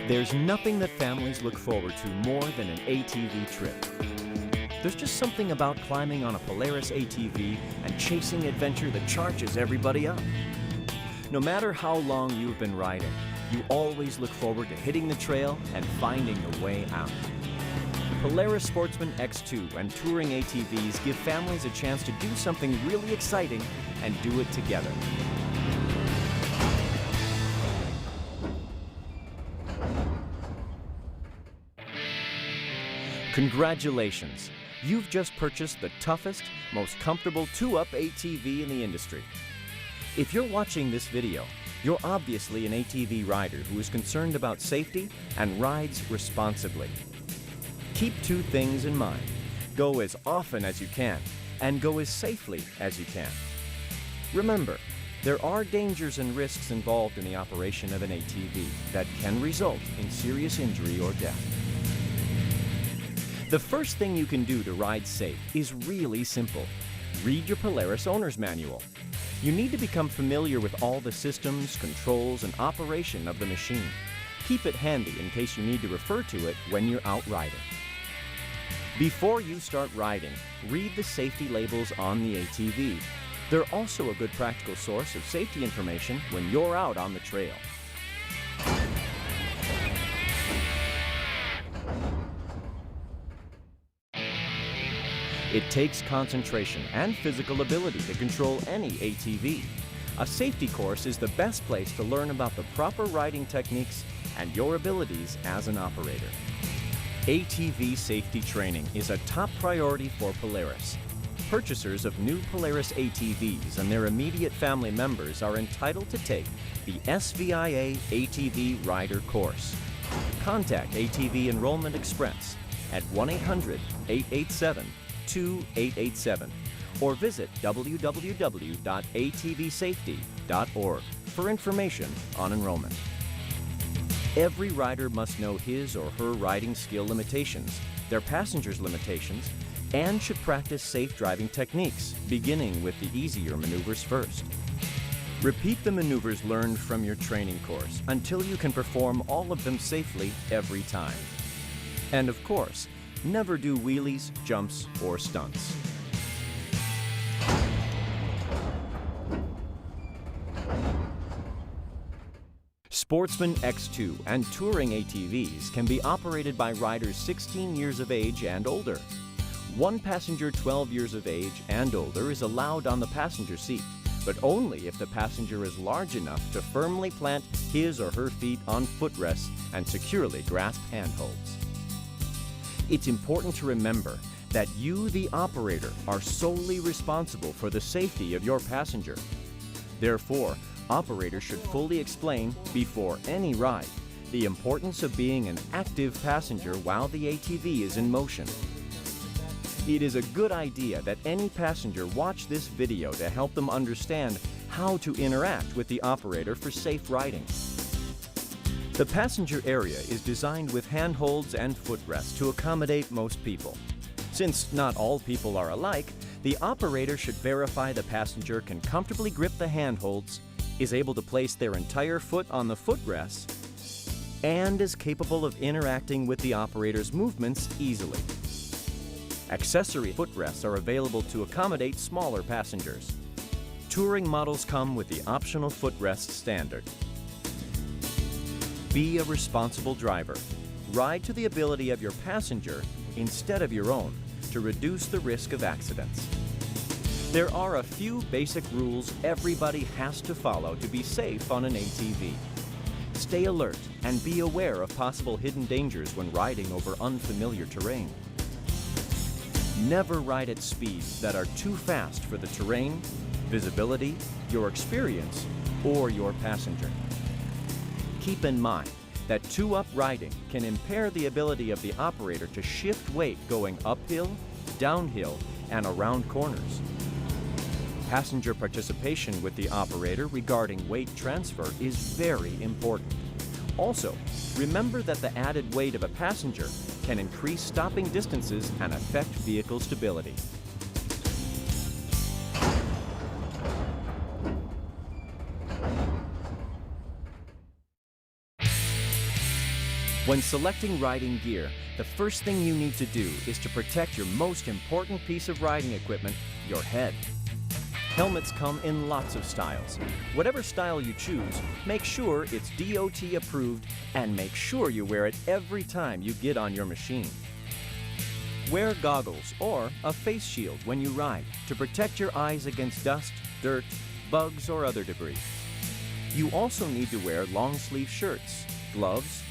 There's nothing that families look forward to more than an ATV trip. There's just something about climbing on a Polaris ATV and chasing adventure that charges everybody up. No matter how long you've been riding, you always look forward to hitting the trail and finding a way out. Polaris Sportsman X2 and touring ATVs give families a chance to do something really exciting and do it together. Congratulations! You've just purchased the toughest, most comfortable 2-up ATV in the industry. If you're watching this video, you're obviously an ATV rider who is concerned about safety and rides responsibly. Keep two things in mind. Go as often as you can, and go as safely as you can. Remember, there are dangers and risks involved in the operation of an ATV that can result in serious injury or death. The first thing you can do to ride safe is really simple. Read your Polaris Owner's Manual. You need to become familiar with all the systems, controls, and operation of the machine. Keep it handy in case you need to refer to it when you're out riding. Before you start riding, read the safety labels on the ATV. They're also a good practical source of safety information when you're out on the trail. It takes concentration and physical ability to control any ATV. A safety course is the best place to learn about the proper riding techniques and your abilities as an operator. ATV safety training is a top priority for Polaris. Purchasers of new Polaris ATVs and their immediate family members are entitled to take the SVIA ATV Rider course. Contact ATV Enrollment Express at 1-800-887-2887 or visit www.atvsafety.org for information on enrollment. Every rider must know his or her riding skill limitations, their passengers' limitations, and should practice safe driving techniques, beginning with the easier maneuvers first. Repeat the maneuvers learned from your training course until you can perform all of them safely every time. And of course, never do wheelies, jumps, or stunts. Sportsman X2 and touring ATVs can be operated by riders 16 years of age and older. One passenger 12 years of age and older is allowed on the passenger seat, but only if the passenger is large enough to firmly plant his or her feet on footrests and securely grasp handholds. It's important to remember that you, the operator, are solely responsible for the safety of your passenger. Therefore, operators should fully explain, before any ride, the importance of being an active passenger while the ATV is in motion. It is a good idea that any passenger watch this video to help them understand how to interact with the operator for safe riding. The passenger area is designed with handholds and footrests to accommodate most people. Since not all people are alike, the operator should verify the passenger can comfortably grip the handholds, is able to place their entire foot on the footrests, and is capable of interacting with the operator's movements easily. Accessory footrests are available to accommodate smaller passengers. Touring models come with the optional footrest standard. Be a responsible driver. Ride to the ability of your passenger instead of your own to reduce the risk of accidents. There are a few basic rules everybody has to follow to be safe on an ATV. Stay alert and be aware of possible hidden dangers when riding over unfamiliar terrain. Never ride at speeds that are too fast for the terrain, visibility, your experience, or your passenger. Keep in mind that 2-up riding can impair the ability of the operator to shift weight going uphill, downhill, and around corners. Passenger participation with the operator regarding weight transfer is very important. Also, remember that the added weight of a passenger can increase stopping distances and affect vehicle stability. When selecting riding gear, the first thing you need to do is to protect your most important piece of riding equipment, your head. Helmets come in lots of styles. Whatever style you choose, make sure it's DOT approved and make sure you wear it every time you get on your machine. Wear goggles or a face shield when you ride to protect your eyes against dust, dirt, bugs, or other debris. You also need to wear long-sleeve shirts, gloves,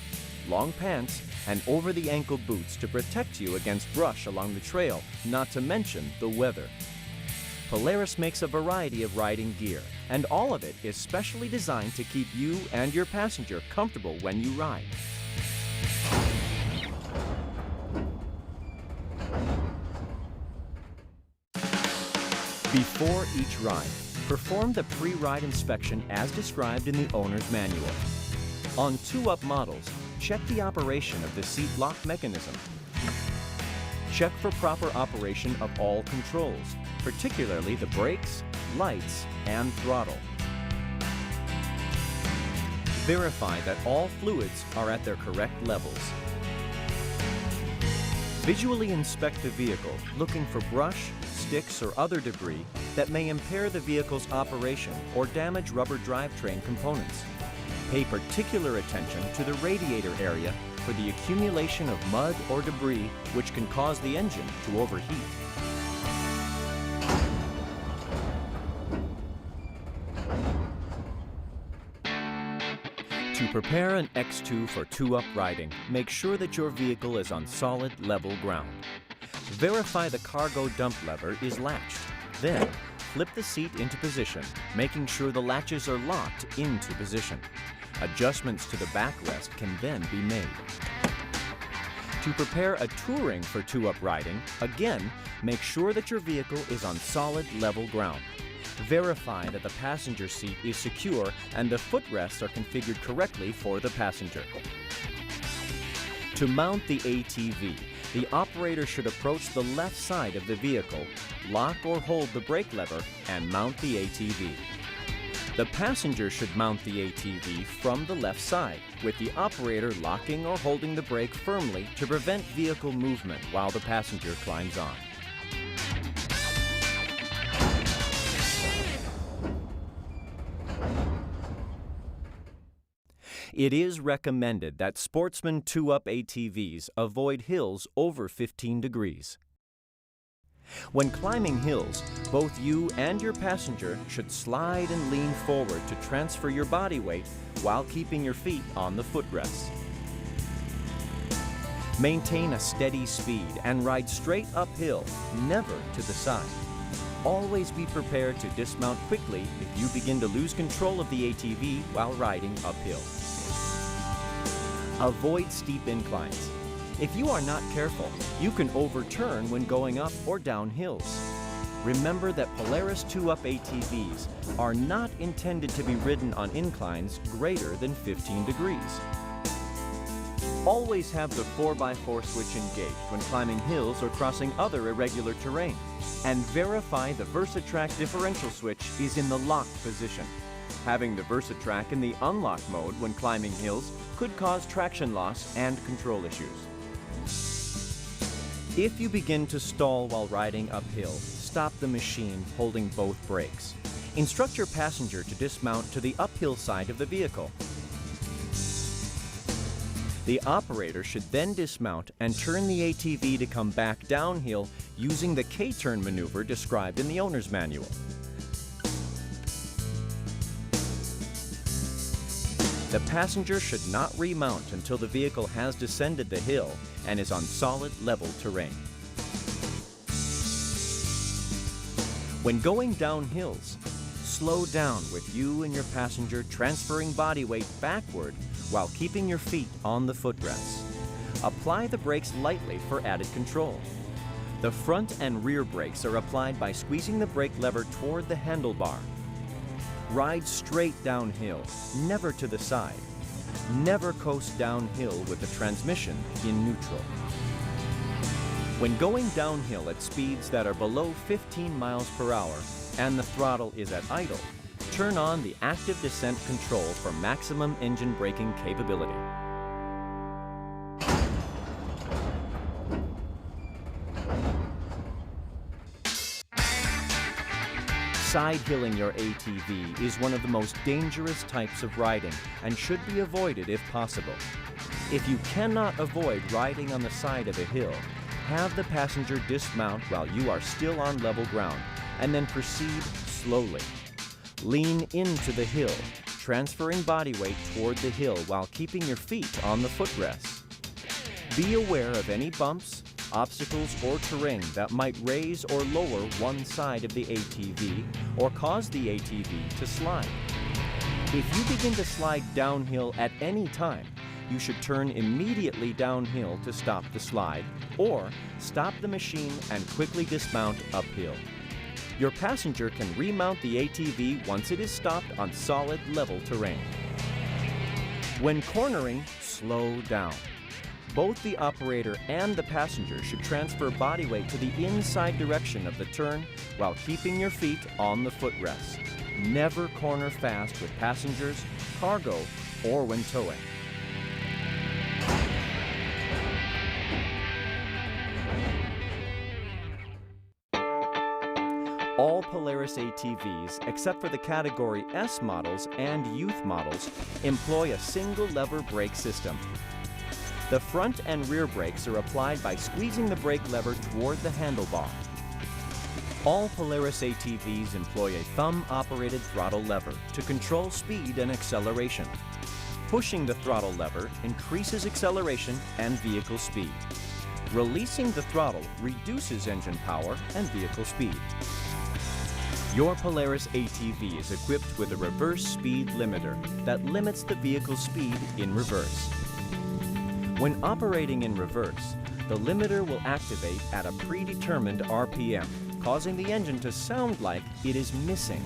long pants, and over-the-ankle boots to protect you against brush along the trail, not to mention the weather. Polaris makes a variety of riding gear, and all of it is specially designed to keep you and your passenger comfortable when you ride. Before each ride, perform the pre-ride inspection as described in the owner's manual. On 2-Up models, check the operation of the seat lock mechanism. Check for proper operation of all controls, particularly the brakes, lights, and throttle. Verify that all fluids are at their correct levels. Visually inspect the vehicle, looking for brush, sticks, or other debris that may impair the vehicle's operation or damage rubber drivetrain components. Pay particular attention to the radiator area for the accumulation of mud or debris which can cause the engine to overheat. To prepare an X2 for 2-Up riding, make sure that your vehicle is on solid, level ground. Verify the cargo dump lever is latched. Then, flip the seat into position, making sure the latches are locked into position. Adjustments to the backrest can then be made. To prepare a touring for 2-Up riding, again, make sure that your vehicle is on solid, level ground. Verify that the passenger seat is secure and the footrests are configured correctly for the passenger. To mount the ATV, the operator should approach the left side of the vehicle, lock or hold the brake lever, and mount the ATV. The passenger should mount the ATV from the left side, with the operator locking or holding the brake firmly to prevent vehicle movement while the passenger climbs on. It is recommended that Sportsman 2-Up ATVs avoid hills over 15 degrees. When climbing hills, both you and your passenger should slide and lean forward to transfer your body weight while keeping your feet on the footrests. Maintain a steady speed and ride straight uphill, never to the side. Always be prepared to dismount quickly if you begin to lose control of the ATV while riding uphill. Avoid steep inclines. If you are not careful, you can overturn when going up or down hills. Remember that Polaris 2-Up ATVs are not intended to be ridden on inclines greater than 15 degrees. Always have the 4x4 switch engaged when climbing hills or crossing other irregular terrain. And verify the VersaTrack differential switch is in the locked position. Having the VersaTrack in the unlock mode when climbing hills could cause traction loss and control issues. If you begin to stall while riding uphill, stop the machine holding both brakes. Instruct your passenger to dismount to the uphill side of the vehicle. The operator should then dismount and turn the ATV to come back downhill using the K-turn maneuver described in the owner's manual. The passenger should not remount until the vehicle has descended the hill and is on solid, level terrain. When going down hills, slow down with you and your passenger transferring body weight backward while keeping your feet on the footrests. Apply the brakes lightly for added control. The front and rear brakes are applied by squeezing the brake lever toward the handlebar. Ride straight downhill, never to the side. Never coast downhill with the transmission in neutral. When going downhill at speeds that are below 15 miles per hour and the throttle is at idle, turn on the active descent control for maximum engine braking capability. Side-hilling your ATV is one of the most dangerous types of riding and should be avoided if possible. If you cannot avoid riding on the side of a hill, have the passenger dismount while you are still on level ground and then proceed slowly. Lean into the hill, transferring body weight toward the hill while keeping your feet on the footrests. Be aware of any bumps, obstacles, or terrain that might raise or lower one side of the ATV or cause the ATV to slide. If you begin to slide downhill at any time, you should turn immediately downhill to stop the slide, or stop the machine and quickly dismount uphill. Your passenger can remount the ATV once it is stopped on solid level terrain. When cornering, slow down. Both the operator and the passenger should transfer body weight to the inside direction of the turn while keeping your feet on the footrest. Never corner fast with passengers, cargo, or when towing. All Polaris ATVs, except for the Category S models and youth models, employ a single lever brake system. The front and rear brakes are applied by squeezing the brake lever toward the handlebar. All Polaris ATVs employ a thumb-operated throttle lever to control speed and acceleration. Pushing the throttle lever increases acceleration and vehicle speed. Releasing the throttle reduces engine power and vehicle speed. Your Polaris ATV is equipped with a reverse speed limiter that limits the vehicle's speed in reverse. When operating in reverse, the limiter will activate at a predetermined RPM, causing the engine to sound like it is missing.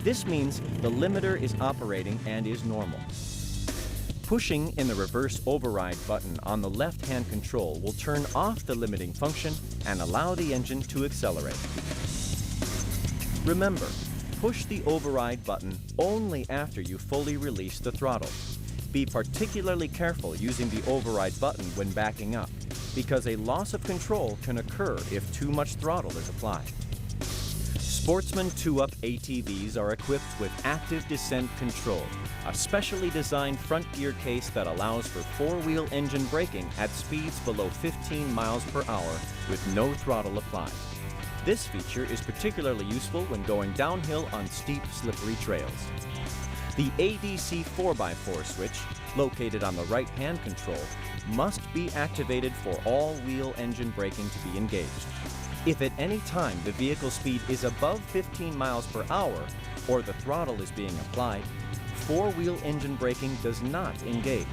This means the limiter is operating and is normal. Pushing in the reverse override button on the left-hand control will turn off the limiting function and allow the engine to accelerate. Remember, push the override button only after you fully release the throttle. Be particularly careful using the override button when backing up, because a loss of control can occur if too much throttle is applied. Sportsman 2-Up ATVs are equipped with active descent control, a specially designed front gear case that allows for four-wheel engine braking at speeds below 15 miles per hour with no throttle applied. This feature is particularly useful when going downhill on steep, slippery trails. The ADC 4x4 switch, located on the right-hand control, must be activated for all-wheel engine braking to be engaged. If at any time the vehicle speed is above 15 miles per hour or the throttle is being applied, four-wheel engine braking does not engage.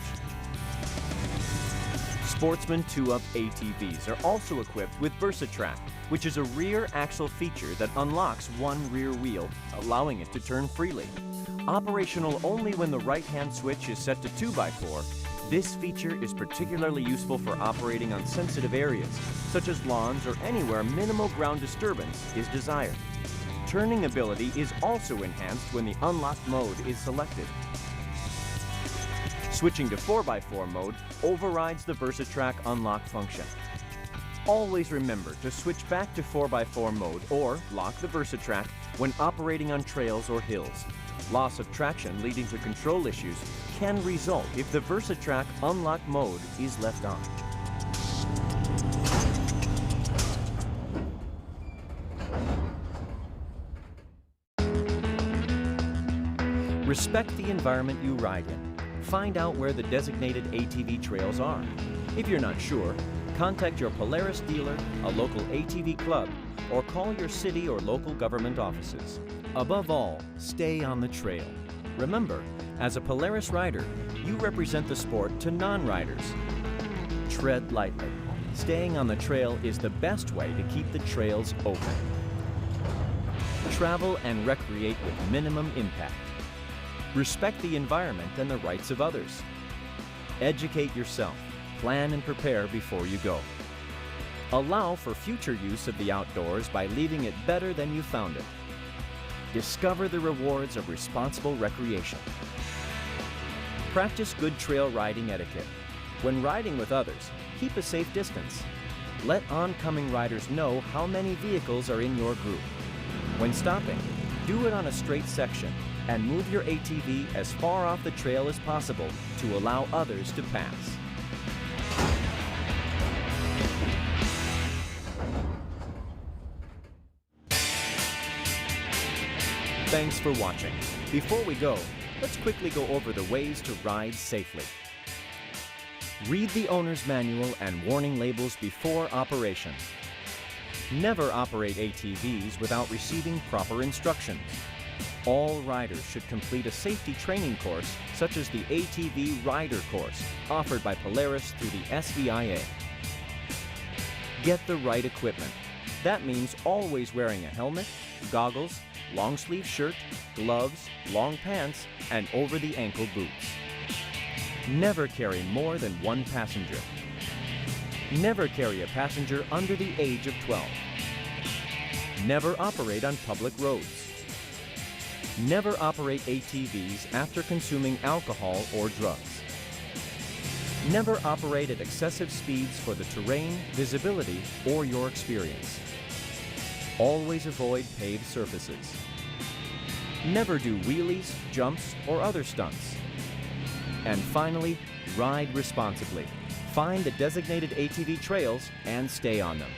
Sportsman 2-Up ATVs are also equipped with VersaTrack, which is a rear axle feature that unlocks one rear wheel, allowing it to turn freely. Operational only when the right-hand switch is set to 2x4, this feature is particularly useful for operating on sensitive areas, such as lawns or anywhere minimal ground disturbance is desired. Turning ability is also enhanced when the unlocked mode is selected. Switching to 4x4 mode overrides the VersaTrack unlock function. Always remember to switch back to 4x4 mode or lock the VersaTrack when operating on trails or hills. Loss of traction leading to control issues can result if the VersaTrack unlock mode is left on. Respect the environment you ride in. Find out where the designated ATV trails are. If you're not sure, contact your Polaris dealer, a local ATV club, or call your city or local government offices. Above all, stay on the trail. Remember, as a Polaris rider, you represent the sport to non-riders. Tread lightly. Staying on the trail is the best way to keep the trails open. Travel and recreate with minimum impact. Respect the environment and the rights of others. Educate yourself. Plan and prepare before you go. Allow for future use of the outdoors by leaving it better than you found it. Discover the rewards of responsible recreation. Practice good trail riding etiquette. When riding with others, keep a safe distance. Let oncoming riders know how many vehicles are in your group. When stopping, Do it on a straight section and move your ATV as far off the trail as possible to allow others to pass. Thanks for watching. Before we go, let's quickly go over the ways to ride safely. Read the owner's manual and warning labels before operation. Never operate ATVs without receiving proper instructions. All riders should complete a safety training course such as the ATV Rider course offered by Polaris through the SVIA. Get the right equipment. That means always wearing a helmet, goggles, long sleeve shirt, gloves, long pants, and over-the-ankle boots. Never carry more than one passenger. Never carry a passenger under the age of 12. Never operate on public roads. Never operate ATVs after consuming alcohol or drugs. Never operate at excessive speeds for the terrain, visibility, or your experience. Always avoid paved surfaces. Never do wheelies, jumps, or other stunts. And finally, ride responsibly. Find the designated ATV trails and stay on them.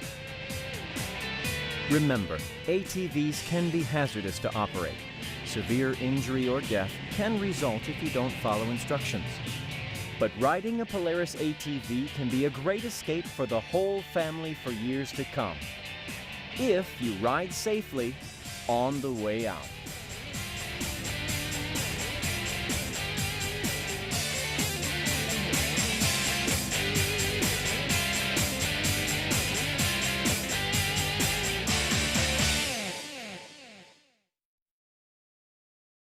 Remember, ATVs can be hazardous to operate. Severe injury or death can result if you don't follow instructions. But riding a Polaris ATV can be a great escape for the whole family for years to come. If you ride safely on the way out.